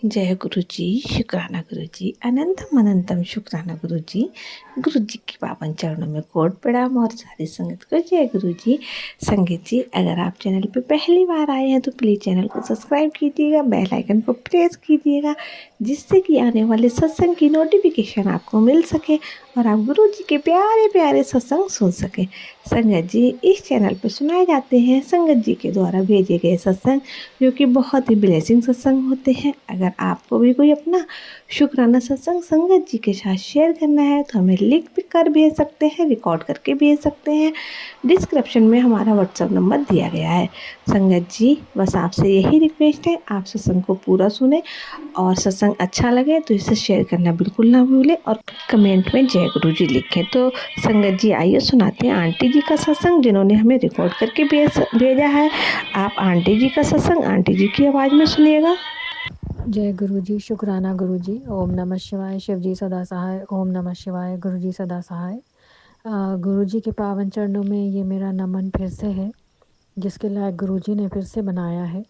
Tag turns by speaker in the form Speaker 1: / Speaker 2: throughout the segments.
Speaker 1: जय गुरु जी, शुक्राना गुरु जी, अनंतम अनंतम शुक्राना गुरु जी के पावन चरणों में कोट प्रणाम और सारी संगत को जय गुरु जी। संगत जी, अगर आप चैनल पे पहली बार आए हैं तो प्लीज़ चैनल को सब्सक्राइब कीजिएगा, बेल आइकन को प्रेस कीजिएगा, जिससे कि आने वाले सत्संग की नोटिफिकेशन आपको मिल सके और आप गुरु जी के प्यारे प्यारे सत्संग सुन सकें। संगत जी, इस चैनल पर सुनाए जाते हैं संगत जी के द्वारा भेजे गए सत्संग, जो कि बहुत ही ब्लेसिंग सत्संग होते हैं। अगर आपको भी कोई अपना शुक्राना सत्संग संगत जी के साथ शेयर करना है तो हमें लिख कर भेज सकते हैं, रिकॉर्ड करके भेज सकते हैं। डिस्क्रिप्शन में हमारा व्हाट्सएप नंबर दिया गया है। संगत जी, बस आपसे यही रिक्वेस्ट है, आप सत्संग को पूरा सुने और सत्संग अच्छा लगे तो इसे शेयर करना बिल्कुल ना भूलें और कमेंट में जय गुरु जी लिखें। तो संगत जी, आइए सुनाते हैं आंटी जी का सत्संग, जिन्होंने हमें रिकॉर्ड करके भेजा है। आप आंटी जी का सत्संग आंटी जी की आवाज़ में सुनिएगा।
Speaker 2: जय गुरु जी, शुक्राना गुरु जी। ओम नमः शिवाय, शिव जी सदा सहाय। ओम नमः शिवाय, गुरु जी सदा सहाय। गुरु जी के पावन चरणों में ये मेरा नमन फिर से है, जिसके लायक गुरु जी ने फिर से बनाया है।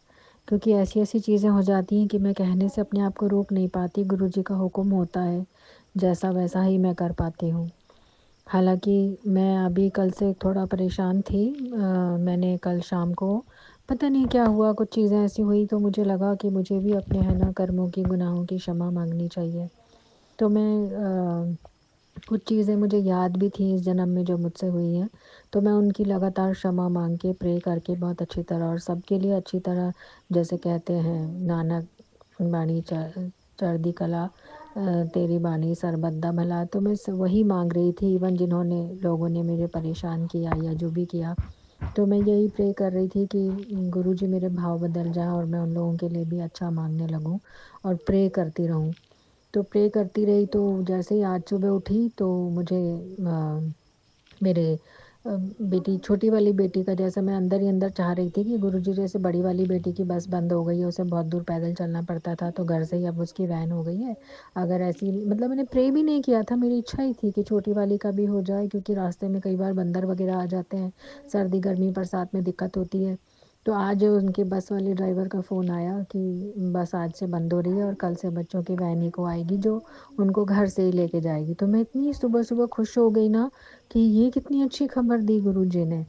Speaker 2: क्योंकि ऐसी ऐसी चीज़ें हो जाती हैं कि मैं कहने से अपने आप को रोक नहीं पाती। गुरु जी का हुक्म होता है, जैसा वैसा ही मैं कर पाती हूँ। हालांकि मैं अभी कल से थोड़ा परेशान थी। मैंने कल शाम को पता नहीं क्या हुआ, कुछ चीज़ें ऐसी हुई तो मुझे लगा कि मुझे भी अपने है ना कर्मों की, गुनाहों की क्षमा मांगनी चाहिए। तो मैं कुछ चीज़ें मुझे याद भी थी इस जन्म में जो मुझसे हुई हैं, तो मैं उनकी लगातार क्षमा मांग के प्रे करके बहुत अच्छी तरह और सबके लिए अच्छी तरह, जैसे कहते हैं नानक बाणी चढ़दी कला, तेरी बाणी सरबद्दा भला। तो मैं वही मांग रही थी, इवन जिन्होंने लोगों ने मेरे परेशान किया या जो भी किया, तो मैं यही प्रे कर रही थी कि गुरु जी मेरे भाव बदल जाए और मैं उन लोगों के लिए भी अच्छा मांगने लगूं और प्रे करती रहूं। तो प्रे करती रही, तो जैसे ही आज सुबह उठी तो मुझे मेरे बेटी, छोटी वाली बेटी का, जैसे मैं अंदर ही अंदर चाह रही थी कि गुरुजी, जैसे बड़ी वाली बेटी की बस बंद हो गई है, उसे बहुत दूर पैदल चलना पड़ता था, तो घर से ही अब उसकी वैन हो गई है। अगर ऐसी, मतलब मैंने प्रे भी नहीं किया था, मेरी इच्छा ही थी कि छोटी वाली का भी हो जाए, क्योंकि रास्ते में कई बार बंदर वगैरह आ जाते हैं, सर्दी गर्मी बरसात में दिक्कत होती है। तो आज उनके बस वाले ड्राइवर का फ़ोन आया कि बस आज से बंद हो रही है और कल से बच्चों की वैन ही को आएगी, जो उनको घर से ही लेके जाएगी। तो मैं इतनी सुबह सुबह खुश हो गई ना कि ये कितनी अच्छी खबर दी गुरुजी ने।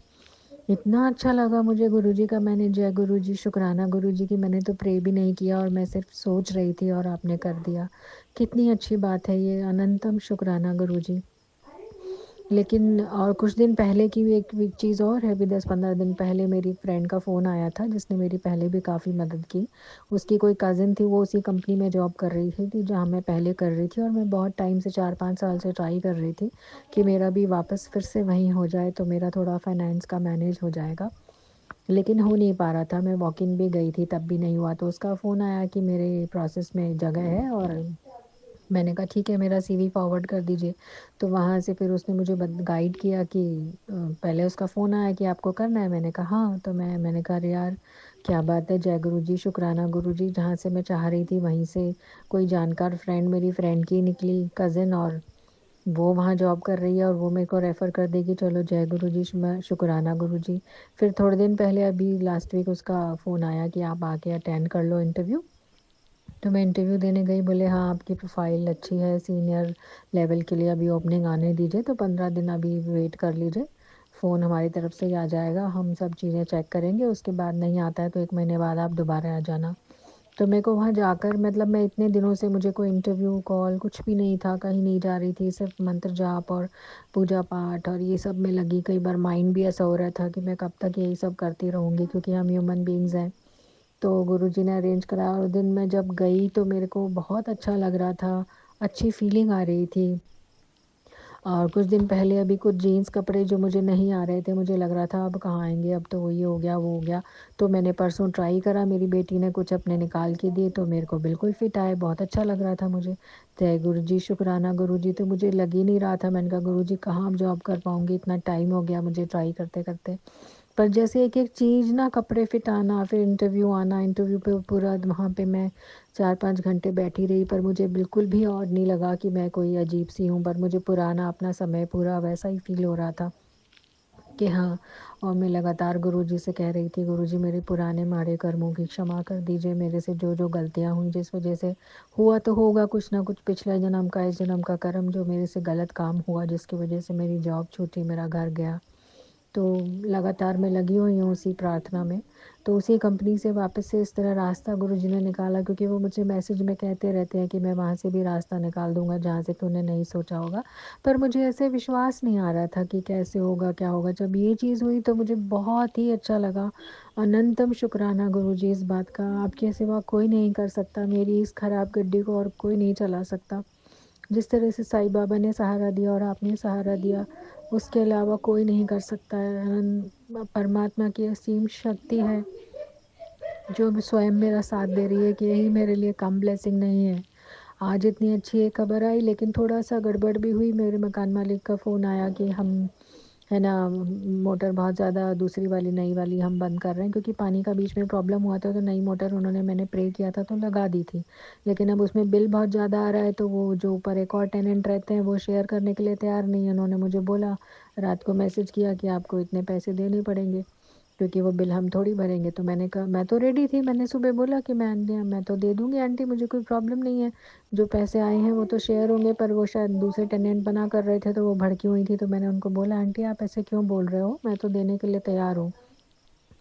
Speaker 2: इतना अच्छा लगा मुझे गुरुजी का। मैंने जय गुरुजी, शुक्राना गुरुजी की मैंने तो प्रे भी नहीं किया और मैं सिर्फ सोच रही थी और आपने कर दिया। कितनी अच्छी बात है ये, अनंतम शुक्राना गुरुजी। लेकिन और कुछ दिन पहले की भी एक चीज़ और है। अभी 10-15 दिन पहले मेरी फ्रेंड का फ़ोन आया था, जिसने मेरी पहले भी काफ़ी मदद की। उसकी कोई कज़िन थी, वो उसी कंपनी में जॉब कर रही थी जहाँ मैं पहले कर रही थी, और मैं बहुत टाइम से 4-5 साल से ट्राई कर रही थी कि मेरा भी वापस फिर से वहीं हो जाए, तो मेरा थोड़ा फाइनेंस का मैनेज हो जाएगा। लेकिन हो नहीं पा रहा था। मैं वॉक इन भी गई थी, तब भी नहीं हुआ। तो उसका फ़ोन आया कि मेरे प्रोसेस में जगह है, और मैंने कहा ठीक है, मेरा सीवी फॉरवर्ड कर दीजिए। तो वहाँ से फिर उसने मुझे गाइड किया कि पहले उसका फ़ोन आया कि आपको करना है। मैंने कहा हाँ। तो मैंने कहा अरे यार, क्या बात है, जय गुरु जी, शुक्राना गुरु जी। जहाँ से मैं चाह रही थी वहीं से कोई जानकार फ्रेंड, मेरी फ्रेंड की निकली कज़िन, और वो वहाँ जॉब कर रही है और वो मेरे को रेफ़र कर देगी। चलो जय गुरु जी, शुक्राना गुरु जी। फिर थोड़े दिन पहले, अभी लास्ट वीक, उसका फ़ोन आया कि आप आके अटेंड कर लो इंटरव्यू। तो मैं इंटरव्यू देने गई, बोले हाँ आपकी प्रोफाइल अच्छी है, सीनियर लेवल के लिए अभी ओपनिंग आने दीजिए, तो 15 दिन अभी वेट कर लीजिए, फ़ोन हमारी तरफ से ही आ जाएगा, हम सब चीज़ें चेक करेंगे, उसके बाद नहीं आता है तो 1 महीने बाद आप दोबारा आ जाना। तो मेरे को वहाँ जाकर, मतलब मैं इतने दिनों से, मुझे कोई इंटरव्यू कॉल कुछ भी नहीं था, कहीं नहीं जा रही थी, सिर्फ मंत्र जाप और पूजा पाठ और ये सब में लगी। कई बार माइंड भी ऐसा हो रहा था कि मैं कब तक यही सब करती रहूँगी, क्योंकि हम ह्यूमन बीइंग्स हैं। तो गुरुजी ने अरेंज करा, और दिन मैं जब गई तो मेरे को बहुत अच्छा लग रहा था, अच्छी फीलिंग आ रही थी। और कुछ दिन पहले अभी कुछ जीन्स कपड़े जो मुझे नहीं आ रहे थे, मुझे लग रहा था अब कहाँ आएंगे, अब तो वही हो गया वो हो गया। तो मैंने परसों ट्राई करा, मेरी बेटी ने कुछ अपने निकाल के दिए, तो मेरे को बिल्कुल फिट आए, बहुत अच्छा लग रहा था मुझे। जय गुरु जी, शुक्राना गुरु जी। तो मुझे लग ही नहीं रहा था, मैंने कहा गुरु जी कहाँ अब जॉब कर पाऊँगी, इतना टाइम हो गया मुझे ट्राई करते करते। पर जैसे एक एक चीज़ ना, कपड़े फिट आना, फिर इंटरव्यू आना, इंटरव्यू पे पूरा वहाँ पे मैं 4-5 घंटे बैठी रही, पर मुझे बिल्कुल भी ऑड नहीं लगा कि मैं कोई अजीब सी हूँ, पर मुझे पुराना अपना समय पूरा वैसा ही फील हो रहा था। कि हाँ। और मैं लगातार गुरुजी से कह रही थी, गुरुजी मेरे पुराने माड़े कर्मों की क्षमा कर दीजिए, मेरे से जो जो गलतियाँ हुई जिस वजह से हुआ तो होगा कुछ ना कुछ, पिछले जन्म का इस जन्म का कर्म जो मेरे से गलत काम हुआ जिसकी वजह से मेरी जॉब छूटी, मेरा घर गया। तो लगातार मैं लगी हुई हूँ उसी प्रार्थना में। तो उसी कंपनी से वापस से इस तरह रास्ता गुरुजी ने निकाला, क्योंकि वो मुझे मैसेज में कहते रहते हैं कि मैं वहाँ से भी रास्ता निकाल दूँगा जहाँ से तूने नहीं सोचा होगा। पर मुझे ऐसे विश्वास नहीं आ रहा था कि कैसे होगा, क्या होगा। जब ये चीज़ हुई तो मुझे बहुत ही अच्छा लगा। अनंतम शुक्राना गुरुजी इस बात का, आपके सिवा कोई नहीं कर सकता, मेरी इस खराब गड्डी को और कोई नहीं चला सकता। जिस तरह से साईं बाबा ने सहारा दिया और आपने सहारा दिया, उसके अलावा कोई नहीं कर सकता है। परमात्मा की असीम शक्ति है जो स्वयं मेरा साथ दे रही है कि यही मेरे लिए कम ब्लेसिंग नहीं है। आज इतनी अच्छी एक खबर आई, लेकिन थोड़ा-सा गड़बड़ भी हुई। मेरे मकान मालिक का फ़ोन आया कि हम, है ना, मोटर बहुत ज़्यादा दूसरी वाली नई वाली हम बंद कर रहे हैं, क्योंकि पानी का बीच में प्रॉब्लम हुआ था, तो नई मोटर उन्होंने, मैंने प्रे किया था तो लगा दी थी। लेकिन अब उसमें बिल बहुत ज़्यादा आ रहा है, तो वो जो ऊपर एक और टेनेंट रहते हैं वो शेयर करने के लिए तैयार नहीं है। उन्होंने मुझे बोला, रात को मैसेज किया कि आपको इतने पैसे देने पड़ेंगे, क्योंकि वो बिल हम थोड़ी भरेंगे। तो मैंने कहा, मैं तो रेडी थी, मैंने सुबह बोला कि मैं तो दे दूँगी आंटी, मुझे कोई प्रॉब्लम नहीं है। जो पैसे आए हैं वो तो शेयर होंगे, पर वो शायद दूसरे टेनेंट मना कर रहे थे तो वो भड़की हुई थी। तो मैंने उनको बोला, आंटी आप ऐसे क्यों बोल रहे हो? मैं तो देने के लिए तैयार हूँ।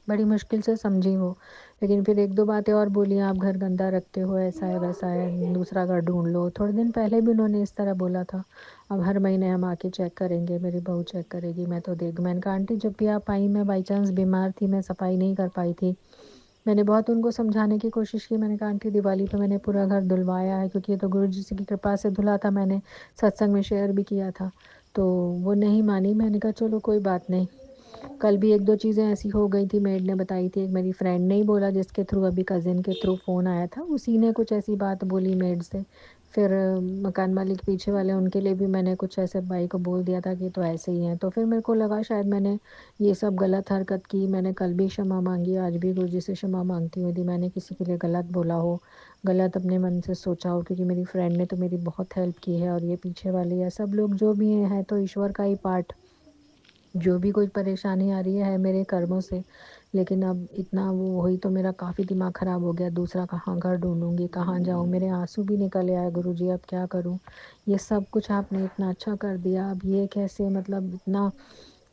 Speaker 2: बड़ी मुश्किल से समझी वो। लेकिन फिर 1-2 बातें और बोली, आप घर गंदा रखते हो, ऐसा है, वैसा है, दूसरा घर ढूँढ लो। थोड़े दिन पहले भी उन्होंने इस तरह बोला था। अब हर महीने हम आके चेक करेंगे, मेरी बहू चेक करेगी, मैं तो देख, मैंने कहा आंटी जब भी आप आई, मैं बाई चांस बीमार थी, मैं सफाई नहीं कर पाई थी। मैंने बहुत उनको समझाने की कोशिश की। मैंने कहा आंटी दिवाली पे मैंने पूरा घर धुलवाया है, क्योंकि ये तो गुरुजी की कृपा से धुला था, मैंने सत्संग में शेयर भी किया था। तो वो नहीं मानी। मैंने कहा चलो कोई बात नहीं। कल भी 1-2 चीज़ें ऐसी हो गई थी, मेड ने बताई थी। एक मेरी फ्रेंड ने ही बोला, जिसके थ्रू अभी कज़िन के थ्रू फ़ोन आया था, उसी ने कुछ ऐसी बात बोली मेड से। फिर मकान मालिक पीछे वाले, उनके लिए भी मैंने कुछ ऐसे भाई को बोल दिया था कि तो ऐसे ही हैं। तो फिर मेरे को लगा शायद मैंने ये सब गलत हरकत की। मैंने कल भी क्षमा माँगी, आज भी गुरुजी से क्षमा माँगती हूँ यदि मैंने किसी के लिए गलत बोला हो, गलत अपने मन से सोचा हो, क्योंकि मेरी फ्रेंड ने तो मेरी बहुत हेल्प की है। और ये पीछे वाले या सब लोग जो भी हैं तो ईश्वर का ही पार्ट। जो भी कोई परेशानी आ रही है मेरे कर्मों से। लेकिन अब इतना वो हुई तो मेरा काफ़ी दिमाग ख़राब हो गया, दूसरा कहाँ घर ढूँढूँगी, कहाँ जाऊँ? मेरे आँसू भी निकल आए, गुरुजी अब क्या करूँ? ये सब कुछ आपने इतना अच्छा कर दिया, अब ये कैसे, मतलब इतना।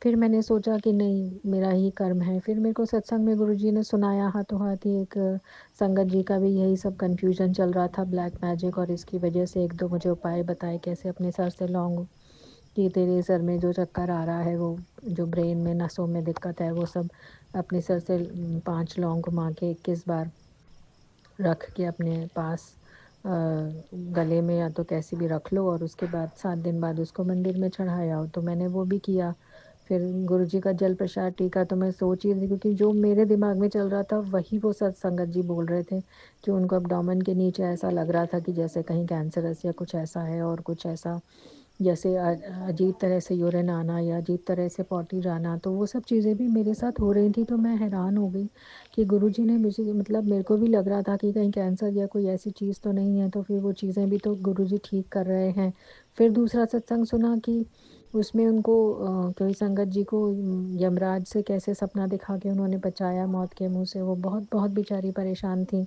Speaker 2: फिर मैंने सोचा कि नहीं, मेरा ही कर्म है। फिर मेरे को सत्संग में गुरुजी ने सुनाया हाथों हाथ ही, एक संगत जी का भी यही सब कन्फ्यूज़न चल रहा था, ब्लैक मैजिक, और इसकी वजह से 1-2 मुझे उपाय बताए कैसे अपने सर से लौंग, कि तेरे सर में जो चक्कर आ रहा है, वो जो ब्रेन में नसों में दिक्कत है, वो सब अपने सर से 5 लौंग घुमा के 21 बार रख के अपने पास गले में या तो कैसे भी रख लो, और उसके बाद 7 दिन बाद उसको मंदिर में चढ़ाया हो। तो मैंने वो भी किया। फिर गुरुजी का जल प्रसाद टीका तो मैं सोच ही रही थी, क्योंकि जो मेरे दिमाग में चल रहा था वही वो सत्संगत जी बोल रहे थे, कि उनको अब्डोमेन के नीचे ऐसा लग रहा था कि जैसे कहीं कैंसरस या कुछ ऐसा है, और कुछ ऐसा जैसे अजीब तरह से यूरिन आना या अजीब तरह से पॉटी जाना। तो वो सब चीज़ें भी मेरे साथ हो रही थी। तो मैं हैरान हो गई कि गुरुजी ने मुझे, मतलब मेरे को भी लग रहा था कि कहीं कैंसर या कोई ऐसी चीज़ तो नहीं है, तो फिर वो चीज़ें भी तो गुरुजी ठीक कर रहे हैं। फिर दूसरा सत्संग सुना कि उसमें उनको कोई संगत जी को यमराज से कैसे सपना दिखा के उन्होंने बचाया मौत के मुँह से। वो बहुत बहुत बेचारी परेशान थी,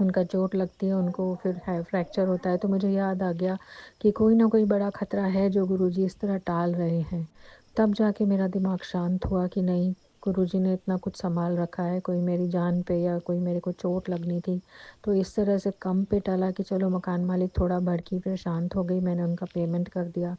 Speaker 2: उनका चोट लगती है, उनको फिर है फ्रैक्चर होता है। तो मुझे याद आ गया कि कोई ना कोई बड़ा खतरा है जो गुरुजी इस तरह टाल रहे हैं। तब जाके मेरा दिमाग शांत हुआ कि नहीं, गुरुजी ने इतना कुछ संभाल रखा है, कोई मेरी जान पे या कोई मेरे को चोट लगनी थी तो इस तरह से कम पे टला कि चलो मकान मालिक थोड़ा भड़की, फिर शांत हो गई, मैंने उनका पेमेंट कर दिया।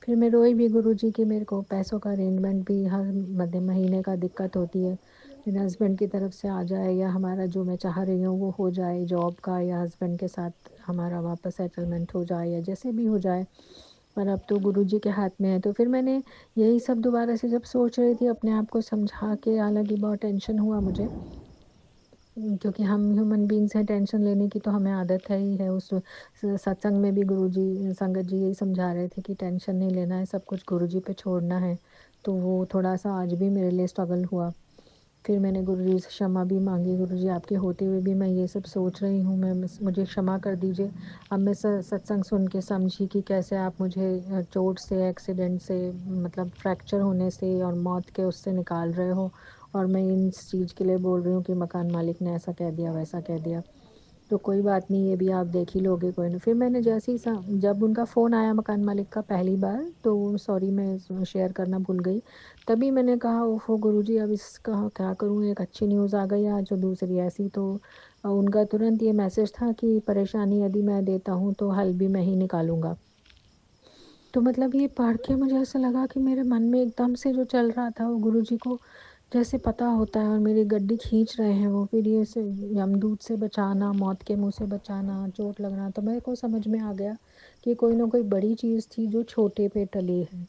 Speaker 2: फिर मैं रोई भी गुरुजी कि मेरे को पैसों का अरेंजमेंट भी हर मध्य महीने का दिक्कत होती है। मेरे हस्बैंड की तरफ से आ जाए या हमारा जो मैं चाह रही हूँ वो हो जाए जॉब का, या हस्बैंड के साथ हमारा वापस सेटलमेंट हो जाए, या जैसे भी हो जाए। पर अब तो गुरुजी के हाथ में है। तो फिर मैंने यही सब दोबारा से जब सोच रही थी अपने आप को समझा के, हालांकि बहुत टेंशन हुआ मुझे, क्योंकि हम ह्यूमन बीइंग्स हैं, टेंशन लेने की तो हमें आदत है ही है। उस सत्संग में भी गुरुजी संगत जी यही समझा रहे थे कि टेंशन नहीं लेना है, सब कुछ गुरुजी पे छोड़ना है। तो वो थोड़ा सा आज भी मेरे लिए स्ट्रगल हुआ। फिर मैंने गुरुजी से क्षमा भी मांगी, गुरुजी आपके होते हुए भी मैं ये सब सोच रही हूँ, मुझे क्षमा कर दीजिए। अब मैं सत्संग सुन के समझी कि कैसे आप मुझे चोट से, एक्सीडेंट से, मतलब फ्रैक्चर होने से और मौत के उससे निकाल रहे हो, और मैं इस चीज़ के लिए बोल रही हूँ कि मकान मालिक ने ऐसा कह दिया, वैसा कह दिया। तो कोई बात नहीं, ये भी आप देख ही लोगे, कोई नहीं। फिर मैंने जैसे ही जब उनका फ़ोन आया मकान मालिक का पहली बार, तो सॉरी मैं शेयर करना भूल गई। तभी मैंने कहा ओफ़ो गुरुजी, अब इसका क्या करूँ, एक अच्छी न्यूज़ आ गई आज और दूसरी ऐसी। तो उनका तुरंत ये मैसेज था कि परेशानी यदि मैं देता हूँ तो हल भी मैं ही निकालूँगा। तो मतलब ये पढ़ के मुझे ऐसा लगा कि मेरे मन में एकदम से जो चल रहा था वो गुरुजी को जैसे पता होता है, और मेरी गड्डी खींच रहे हैं वो। फिर ये से यमदूत से बचाना, मौत के मुँह से बचाना, चोट लगना, तो मेरे को समझ में आ गया कि कोई ना कोई बड़ी चीज़ थी जो छोटे पे टली है।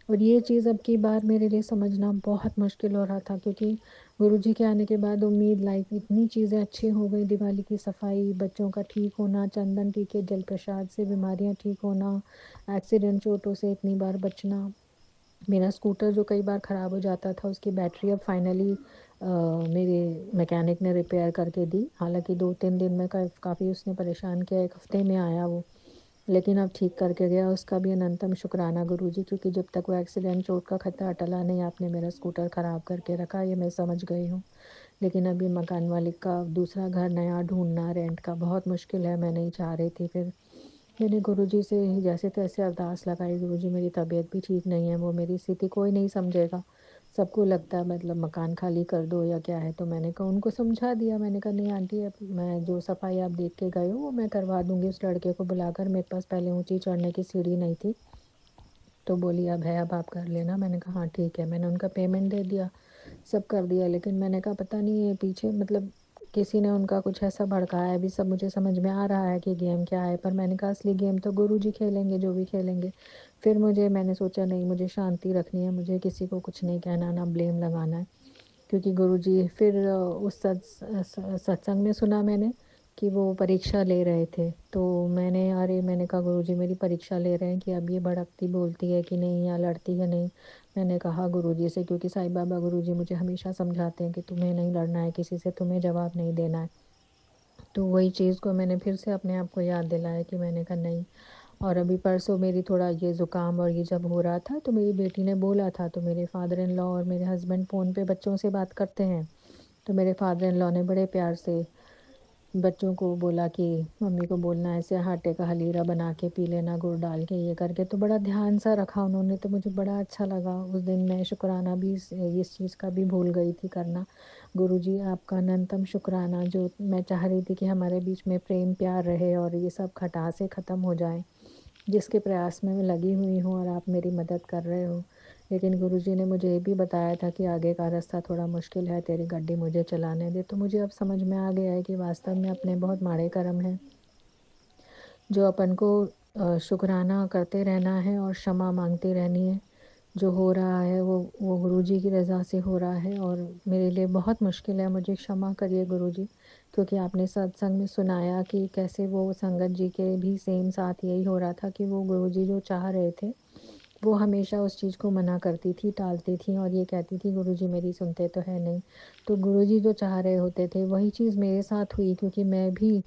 Speaker 2: और ये चीज़ अब की बार मेरे लिए समझना बहुत मुश्किल हो रहा था, क्योंकि गुरुजी के आने के बाद उम्मीद लाइक इतनी चीज़ें अच्छी हो गई, दिवाली की सफाई, बच्चों का ठीक होना, चंदन टीके, जल प्रसाद से बीमारियां ठीक होना, एक्सीडेंट चोटों से इतनी बार बचना। मेरा स्कूटर जो कई बार ख़राब हो जाता था, उसकी बैटरी अब फाइनली मेरे मैकेनिक ने रिपेयर करके दी। हालांकि 2-3 दिन में काफ़ी उसने परेशान किया, 1 हफ्ते में आया वो, लेकिन अब ठीक करके गया। उसका भी अनंतम शुक्राना गुरुजी, क्योंकि जब तक वो एक्सीडेंट चोट का खतरा टला नहीं, आपने मेरा स्कूटर ख़राब करके रखा, ये मैं समझ गई हूँ। लेकिन अभी मकान मालिक का दूसरा घर नया ढूंढना रेंट का बहुत मुश्किल है, मैं नहीं चाह रही थी। फिर मैंने गुरुजी से जैसे तैसे अरदास लगाई, गुरुजी मेरी तबीयत भी ठीक नहीं है, वो मेरी स्थिति कोई नहीं समझेगा, सबको लगता है मतलब मकान खाली कर दो या क्या है। तो मैंने कहा, उनको समझा दिया, मैंने कहा नहीं आंटी, अब मैं जो सफाई आप देख के गए हो वो मैं करवा दूंगी उस लड़के को बुलाकर, मेरे पास पहले ऊंची चढ़ने की सीढ़ी नहीं थी। तो बोली अब है, अब आप कर लेना। मैंने कहा हाँ ठीक है, मैंने उनका पेमेंट दे दिया, सब कर दिया। लेकिन मैंने कहा पता नहीं ये पीछे मतलब किसी ने उनका कुछ ऐसा भड़काया है, अभी सब मुझे समझ में आ रहा है कि गेम क्या है, पर मैंने कहा असली गेम तो गुरुजी खेलेंगे, जो भी खेलेंगे। फिर मैंने सोचा नहीं, मुझे शांति रखनी है, मुझे किसी को कुछ नहीं कहना, ना ब्लेम लगाना है। क्योंकि गुरुजी फिर उस सत्संग में सुना मैंने कि वो परीक्षा ले रहे थे। तो मैंने कहा गुरुजी मेरी परीक्षा ले रहे हैं कि अब ये भड़कती बोलती है कि नहीं, या लड़ती है नहीं। मैंने कहा गुरुजी से, क्योंकि साईं बाबा गुरुजी मुझे हमेशा समझाते हैं कि तुम्हें नहीं लड़ना है किसी से, तुम्हें जवाब नहीं देना है। तो वही चीज़ को मैंने फिर से अपने आप को याद दिलाया कि मैंने कहा नहीं। और अभी परसों मेरी थोड़ा ये ज़ुकाम और ये जब हो रहा था, तो मेरी बेटी ने बोला था, तो मेरे फादर इन लॉ और मेरे हस्बैंड फ़ोन पे बच्चों से बात करते हैं। तो मेरे फादर इन लॉ ने बड़े प्यार से बच्चों को बोला कि मम्मी को बोलना ऐसे आटे का हलीरा बना के पी लेना, गुड़ डाल के, ये करके। तो बड़ा ध्यान सा रखा उन्होंने, तो मुझे बड़ा अच्छा लगा। उस दिन मैं शुक्राना भी इस चीज़ का भी भूल गई थी करना। गुरुजी आपका अनंतम शुक्राना, जो मैं चाह रही थी कि हमारे बीच में प्रेम प्यार रहे और ये सब खटासें ख़त्म हो जाएं, जिसके प्रयास में मैं लगी हुई हूँ और आप मेरी मदद कर रहे हो। लेकिन गुरुजी ने मुझे ये भी बताया था कि आगे का रास्ता थोड़ा मुश्किल है, तेरी गाड़ी मुझे चलाने दे। तो मुझे अब समझ में आ गया है कि वास्तव में अपने बहुत माड़े कर्म हैं, जो अपन को शुक्राना करते रहना है और क्षमा मांगते रहनी है। जो हो रहा है वो गुरुजी की रज़ा से हो रहा है, और मेरे लिए बहुत मुश्किल है, मुझे क्षमा करिए गुरुजी। क्योंकि आपने सत्संग में सुनाया कि कैसे वो संगत जी के भी सेम साथ यही हो रहा था कि वो गुरुजी जो चाह रहे थे, वो हमेशा उस चीज़ को मना करती थी, टालती थी, और ये कहती थी गुरुजी मेरी सुनते तो है नहीं। तो गुरुजी जो चाह रहे होते थे वही चीज़ मेरे साथ हुई, क्योंकि मैं भी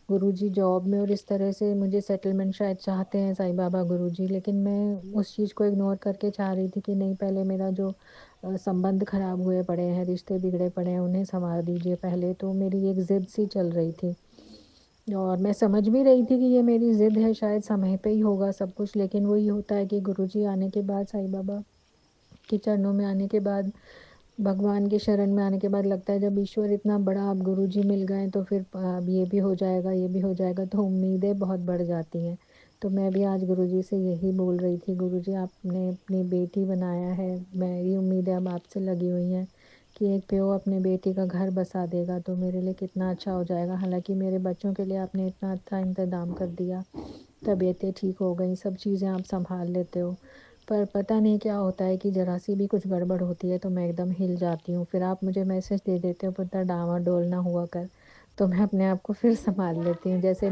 Speaker 2: गुरुजी जॉब में और इस तरह से मुझे सेटलमेंट शायद चाहते हैं साईं बाबा गुरुजी, लेकिन मैं उस चीज़ को इग्नोर करके चाह रही थी कि नहीं, पहले मेरा जो संबंध खराब हुए पड़े हैं, रिश्ते बिगड़े पड़े हैं, उन्हें संवार दीजिए पहले। तो मेरी एक ज़िद सी चल रही थी, और मैं समझ भी रही थी कि ये मेरी ज़िद है, शायद समय पे ही होगा सब कुछ। लेकिन वही होता है कि गुरुजी आने के बाद, साईं बाबा के चरणों में आने के बाद, भगवान के शरण में आने के बाद लगता है जब ईश्वर इतना बड़ा, अब गुरुजी मिल गए तो फिर अब ये भी हो जाएगा, ये भी हो जाएगा, तो उम्मीदें बहुत बढ़ जाती हैं। तो मैं भी आज गुरुजी से यही बोल रही थी, गुरुजी आपने अपनी बेटी बनाया है, मेरी उम्मीदें अब आपसे लगी हुई हैं कि एक प्यो अपने बेटी का घर बसा देगा तो मेरे लिए कितना अच्छा हो जाएगा। हालांकि मेरे बच्चों के लिए आपने इतना अच्छा इंतज़ाम कर दिया, तबीयतें ठीक हो गई, सब चीज़ें आप संभाल लेते हो। पर पता नहीं क्या होता है कि ज़रा सी भी कुछ गड़बड़ होती है तो मैं एकदम हिल जाती हूँ। फिर आप मुझे मैसेज दे देते हो, पुत्र डामाडोल ना हुआ कर। तो मैं अपने आप को फिर संभाल लेती हूँ, जैसे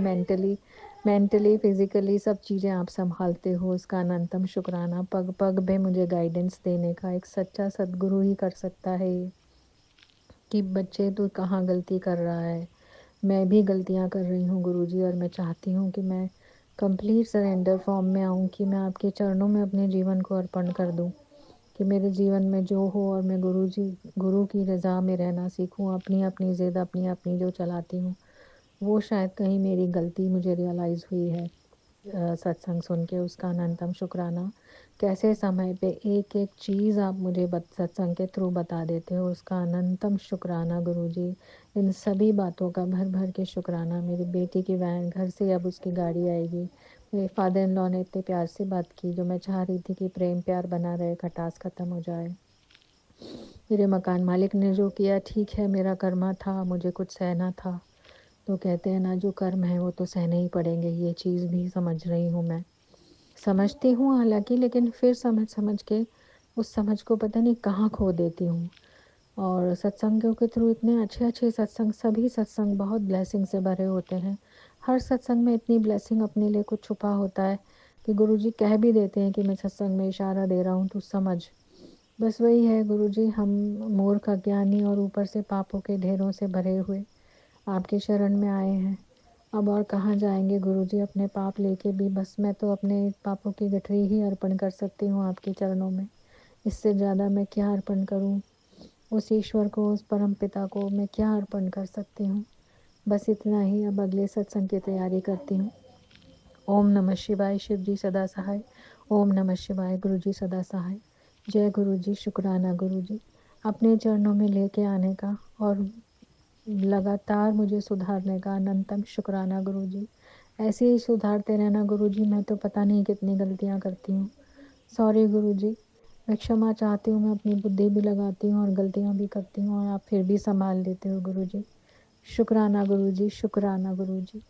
Speaker 2: मेंटली फिज़िकली सब चीज़ें आप संभालते हो, उसका अनंतम शुक्राना। पग पग पे मुझे गाइडेंस देने का एक सच्चा सद्गुरु ही कर सकता है ये। कि बच्चे तू कहाँ गलती कर रहा है, मैं भी गलतियाँ कर रही हूँ गुरुजी, और मैं चाहती हूँ कि मैं कंप्लीट सरेंडर फॉर्म में आऊँ, कि मैं आपके चरणों में अपने जीवन को अर्पण कर दूँ, कि मेरे जीवन में जो हो और मैं गुरु की रज़ा में रहना सीखूँ। अपनी अपनी ज़िद अपनी अपनी जो चलाती हूँ, वो शायद कहीं मेरी गलती मुझे रियलाइज़ हुई है सत्संग सुन के। उसका अनंतम शुक्राना। कैसे समय पे एक एक चीज़ आप मुझे सत्संग के थ्रू बता देते हो, उसका अनंतम शुक्राना गुरुजी। इन सभी बातों का भर भर के शुक्राना। मेरी बेटी की वैन घर से अब उसकी गाड़ी आएगी। मेरे फादर इन लॉ ने इतने प्यार से बात की, जो मैं चाह रही थी कि प्रेम प्यार बना रहे, खटास ख़त्म हो जाए। मेरे मकान मालिक ने जो किया ठीक है, मेरा कर्मा था, मुझे कुछ सहना था। तो कहते हैं ना, जो कर्म है वो तो सहने ही पड़ेंगे। ये चीज़ भी समझ रही हूँ मैं, समझती हूँ हालांकि, लेकिन फिर समझ समझ के उस समझ को पता नहीं कहाँ खो देती हूँ। और सत्संगों के थ्रू इतने अच्छे अच्छे सत्संग, सभी सत्संग बहुत ब्लेसिंग से भरे होते हैं। हर सत्संग में इतनी ब्लेसिंग अपने लिए कुछ छुपा होता है कि गुरुजी कह भी देते हैं कि मैं सत्संग में इशारा दे रहा हूँ, तू समझ। बस वही है गुरुजी, हम मूर्ख अज्ञानी और ऊपर से पापों के ढेरों से भरे हुए आपके शरण में आए हैं। अब और कहाँ जाएंगे गुरुजी अपने पाप लेके भी। बस मैं तो अपने पापों की गठरी ही अर्पण कर सकती हूँ आपके चरणों में। इससे ज़्यादा मैं क्या अर्पण करूँ उस ईश्वर को, उस परम पिता को मैं क्या अर्पण कर सकती हूँ। बस इतना ही। अब अगले सत्संग की तैयारी करती हूँ। ओम नमः शिवाय। शिव जी सदा सहाय। ओम नमः शिवाय। गुरु जी सदा सहाय। जय गुरु जी। शुक्राना गुरु जी, अपने चरणों में लेके आने का और लगातार मुझे सुधारने का अनंतम शुक्राना गुरु जी। ऐसे ही सुधारते रहना गुरु जी। मैं तो पता नहीं कितनी गलतियाँ करती हूँ। सॉरी गुरु जी। मैं क्षमा चाहती हूँ। मैं अपनी बुद्धि भी लगाती हूँ और गलतियाँ भी करती हूँ, और आप फिर भी संभाल लेते हो गुरु जी। शुक्राना गुरु जी। शुक्राना गुरु जी।